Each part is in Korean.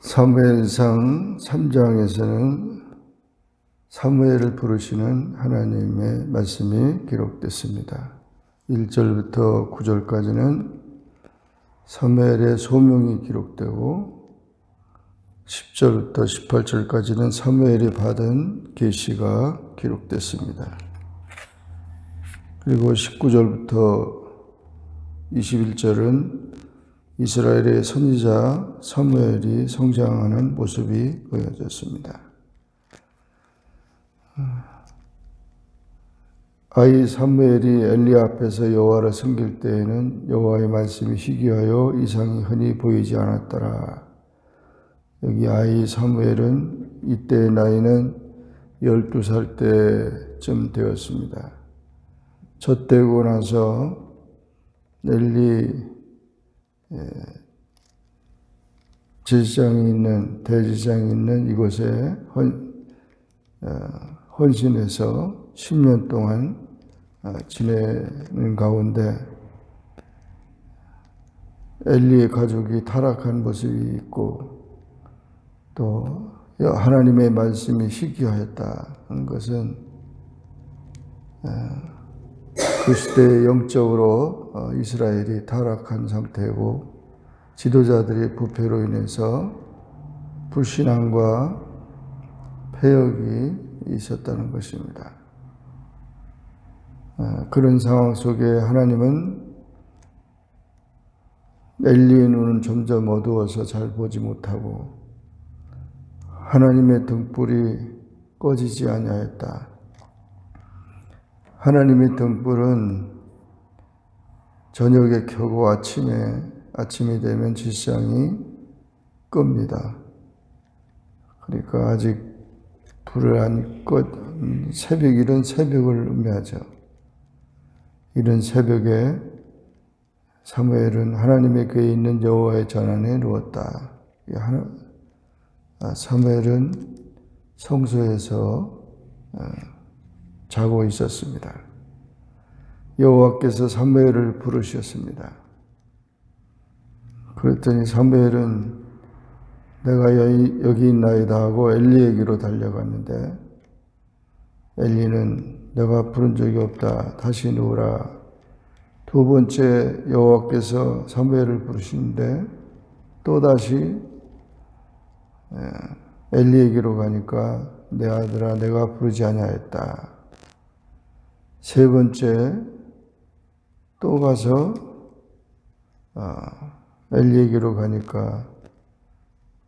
사무엘상 3장에서는 사무엘을 부르시는 하나님의 말씀이 기록됐습니다. 1절부터 9절까지는 사무엘의 소명이 기록되고 10절부터 18절까지는 사무엘이 받은 계시가 기록됐습니다. 그리고 19절부터 21절은 이스라엘의 선지자 사무엘이 성장하는 모습이 보여졌습니다. 아이 사무엘이 엘리 앞에서 여호와를 섬길 때에는 여호와의 말씀이 희귀하여 이상이 흔히 보이지 않았더라. 여기 아이 사무엘은 이때의 나이는 12살 때쯤 되었습니다. 젖되고 나서 엘리 대제사장이 있는 이곳에 헌신해서 10년 동안 지내는 가운데 엘리의 가족이 타락한 모습이 있고 또 하나님의 말씀이 희귀하였다는 것은 그 시대에 영적으로 이스라엘이 타락한 상태고 지도자들의 부패로 인해서 불신앙과 패역이 있었다는 것입니다. 그런 상황 속에 하나님은 엘리의 눈은 점점 어두워서 잘 보지 못하고 하나님의 등불이 꺼지지 아니하였다. 하나님의 등불은 저녁에 켜고 아침이 되면 질상이 끕니다. 그러니까 아직 불을 안 꺼, 이런 새벽을 의미하죠. 이런 새벽에 사무엘은 하나님의 궤에 있는 여호와의 전안에 누웠다. 사무엘은 성소에서 자고 있었습니다. 여호와께서 사무엘을 부르셨습니다. 그랬더니 사무엘은 내가 여기 있나이다 하고 엘리에게로 달려갔는데 엘리는 내가 부른 적이 없다. 다시 누우라. 두 번째 여호와께서 사무엘을 부르시는데 또다시 엘리에게로 가니까 내 아들아 내가 부르지 아니하였다. 세 번째 또 가서 엘리에게로 가니까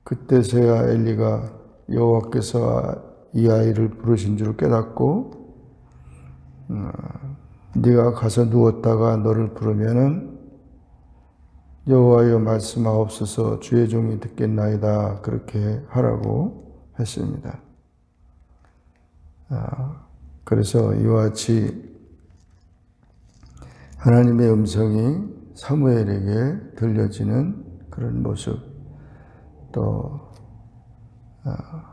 그때서야 엘리가 여호와께서 이 아이를 부르신 줄 깨닫고 네가 가서 누웠다가 너를 부르면은 여호와여 말씀하옵소서 주의 종이 듣겠나이다 그렇게 하라고 했습니다. 그래서 이와 같이 하나님의 음성이 사무엘에게 들려지는 그런 모습, 또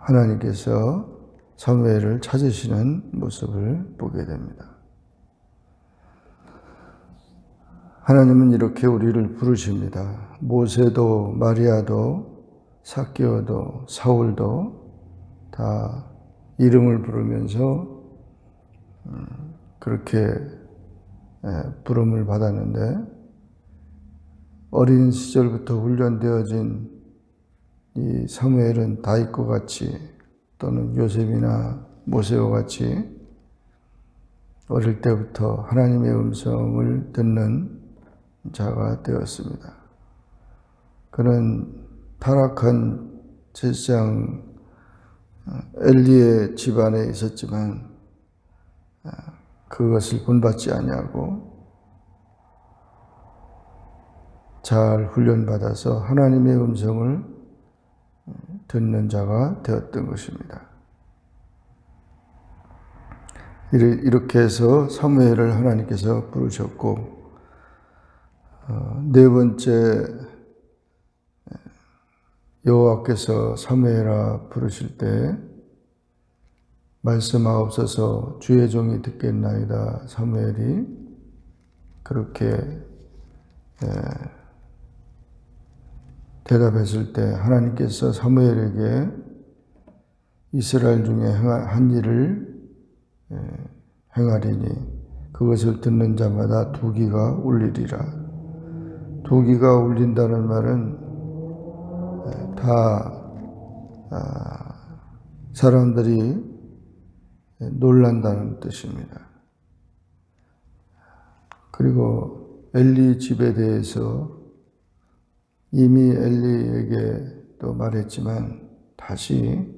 하나님께서 사무엘을 찾으시는 모습을 보게 됩니다. 하나님은 이렇게 우리를 부르십니다. 모세도 마리아도 삭개오도 사울도 다 이름을 부르면서 그렇게 부름을 받았는데 어린 시절부터 훈련되어진 이 사무엘은 다윗과 같이 또는 요셉이나 모세와 같이 어릴 때부터 하나님의 음성을 듣는 자가 되었습니다. 그는 타락한 제사장 엘리의 집안에 있었지만 그것을 본받지 아니하고 잘 훈련받아서 하나님의 음성을 듣는 자가 되었던 것입니다. 이렇게 해서 사무엘을 하나님께서 부르셨고 네 번째 여호와께서 사무엘아 부르실 때 말씀하옵소서 주의 종이 듣겠나이다. 사무엘이 그렇게 대답했을 때 하나님께서 사무엘에게 이스라엘 중에 한 일을 행하리니 그것을 듣는 자마다 두기가 울리리라. 두기가 울린다는 말은 다 사람들이 놀란다는 뜻입니다. 그리고 엘리 집에 대해서 이미 엘리에게 또 말했지만 다시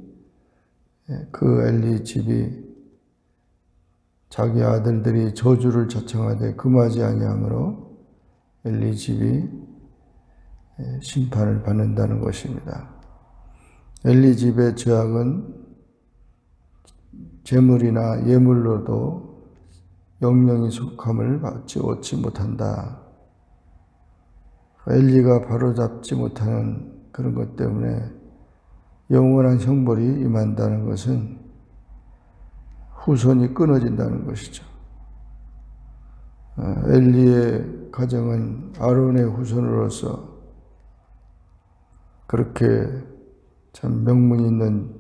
그 엘리 집이 자기 아들들이 저주를 자청하되 금하지 아니하므로 엘리 집이 심판을 받는다는 것입니다. 엘리 집의 죄악은 재물이나 예물로도 영영이 속함을 얻지 못한다. 엘리가 바로잡지 못하는 그런 것 때문에 영원한 형벌이 임한다는 것은 후손이 끊어진다는 것이죠. 엘리의 가정은 아론의 후손으로서 그렇게 참 명문 있는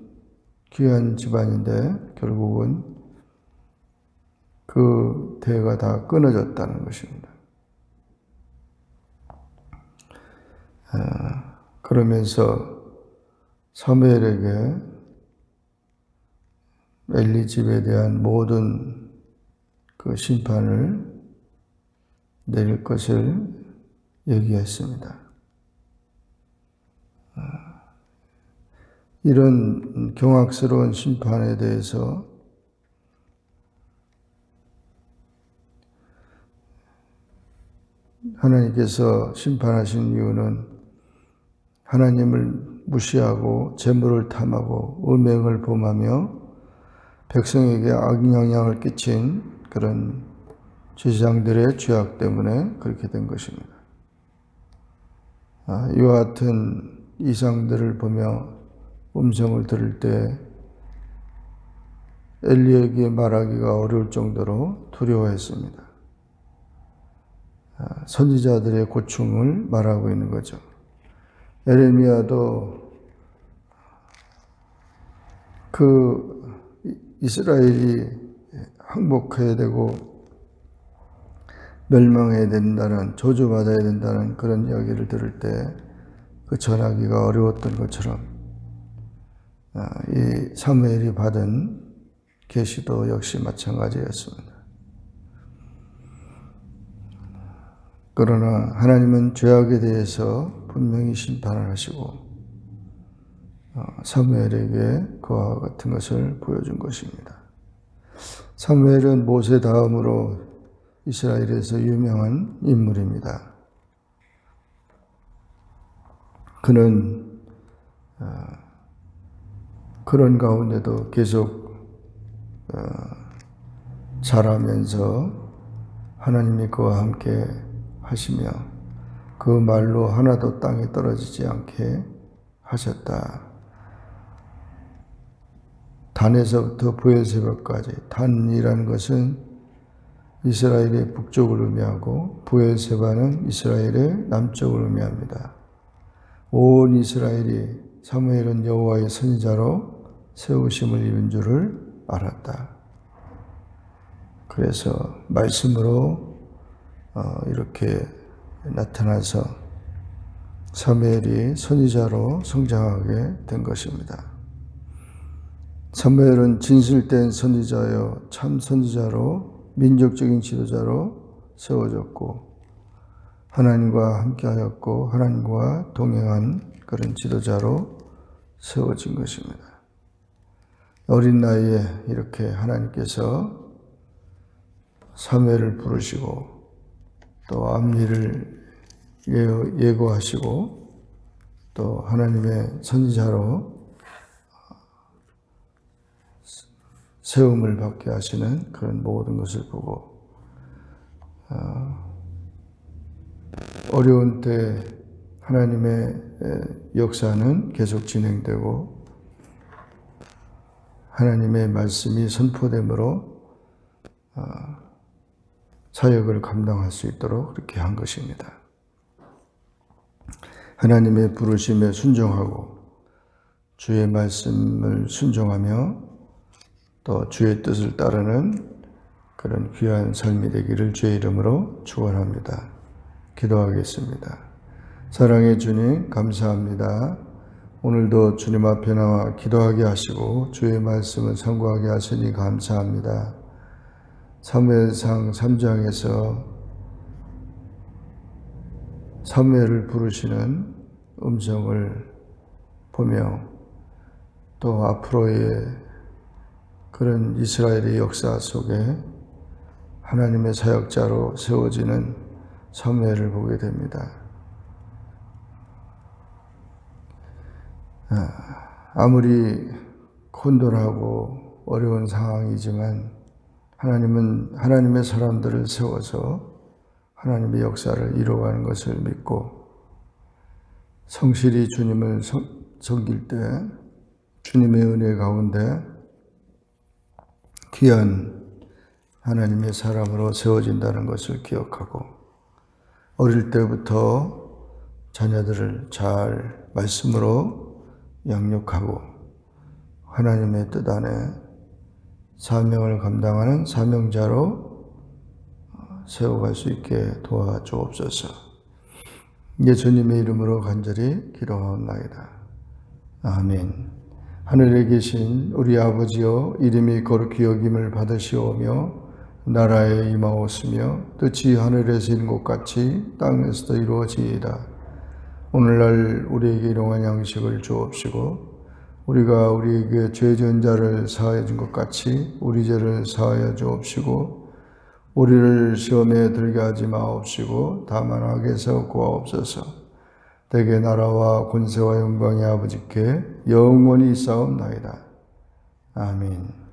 귀한 집안인데 결국은 그 대가 다 끊어졌다는 것입니다. 그러면서 사무엘에게 엘리 집에 대한 모든 그 심판을 내릴 것을 얘기했습니다. 이런 경악스러운 심판에 대해서 하나님께서 심판하신 이유는 하나님을 무시하고 재물을 탐하고 음행을 범하며 백성에게 악영향을 끼친 그런 제사장들의 죄악 때문에 그렇게 된 것입니다. 이와 같은 이상들을 보며 음성을 들을 때 엘리에게 말하기가 어려울 정도로 두려워했습니다. 선지자들의 고충을 말하고 있는 거죠. 에레미야도 그 이스라엘이 항복해야 되고 멸망해야 된다는, 저주받아야 된다는 그런 이야기를 들을 때 그 전하기가 어려웠던 것처럼 이 사무엘이 받은 계시도 역시 마찬가지였습니다. 그러나 하나님은 죄악에 대해서 분명히 심판을 하시고 사무엘에게 그와 같은 것을 보여준 것입니다. 사무엘은 모세 다음으로 이스라엘에서 유명한 인물입니다. 그는 그런 가운데도 계속 자라면서 하나님이 그와 함께 하시며 그 말로 하나도 땅에 떨어지지 않게 하셨다. 단에서부터 브엘세바까지, 단이라는 것은 이스라엘의 북쪽을 의미하고 브엘세바는 이스라엘의 남쪽을 의미합니다. 온 이스라엘이 사무엘은 여호와의 선지자로 세우심을 입은 줄을 알았다. 그래서 말씀으로 이렇게 나타나서 사무엘이 선지자로 성장하게 된 것입니다. 사무엘은 진실된 선지자여 참 선지자로 민족적인 지도자로 세워졌고 하나님과 함께하였고 하나님과 동행한 그런 지도자로 세워진 것입니다. 어린 나이에 이렇게 하나님께서 사무엘을 부르시고 또 앞일을 예고하시고 또 하나님의 선지자로 세움을 받게 하시는 그런 모든 것을 보고 어려운 때 하나님의 역사는 계속 진행되고 하나님의 말씀이 선포됨으로 사역을 감당할 수 있도록 그렇게 한 것입니다. 하나님의 부르심에 순종하고 주의 말씀을 순종하며 또 주의 뜻을 따르는 그런 귀한 삶이 되기를 주의 이름으로 축원합니다. 기도하겠습니다. 사랑의 주님 감사합니다. 오늘도 주님 앞에 나와 기도하게 하시고 주의 말씀을 상고하게 하시니 감사합니다. 사무엘상 3장에서 사무엘을 부르시는 음성을 보며 또 앞으로의 그런 이스라엘의 역사 속에 하나님의 사역자로 세워지는 사무엘을 보게 됩니다. 아무리 혼돈하고 어려운 상황이지만 하나님은 하나님의 사람들을 세워서 하나님의 역사를 이루어가는 것을 믿고 성실히 주님을 섬길 때 주님의 은혜 가운데 귀한 하나님의 사람으로 세워진다는 것을 기억하고 어릴 때부터 자녀들을 잘 말씀으로 양육하고 하나님의 뜻 안에 사명을 감당하는 사명자로 세워갈 수 있게 도와주옵소서. 예수님의 이름으로 간절히 기도하옵나이다. 아멘. 하늘에 계신 우리 아버지여, 이름이 거룩히 여김을 받으시오며 나라에 임하옵시며 뜻이 하늘에서 이룬 것 같이 땅에서도 이루어지이다. 오늘날 우리에게 일용할 양식을 주옵시고 우리가 우리에게 죄 지은 자를 사하여 준 것 같이 우리 죄를 사하여 주옵시고 우리를 시험에 들게 하지 마옵시고 다만 악에서 구하옵소서. 대개 나라와 권세와 영광이 아버지께 영원히 있사옵나이다. 아멘.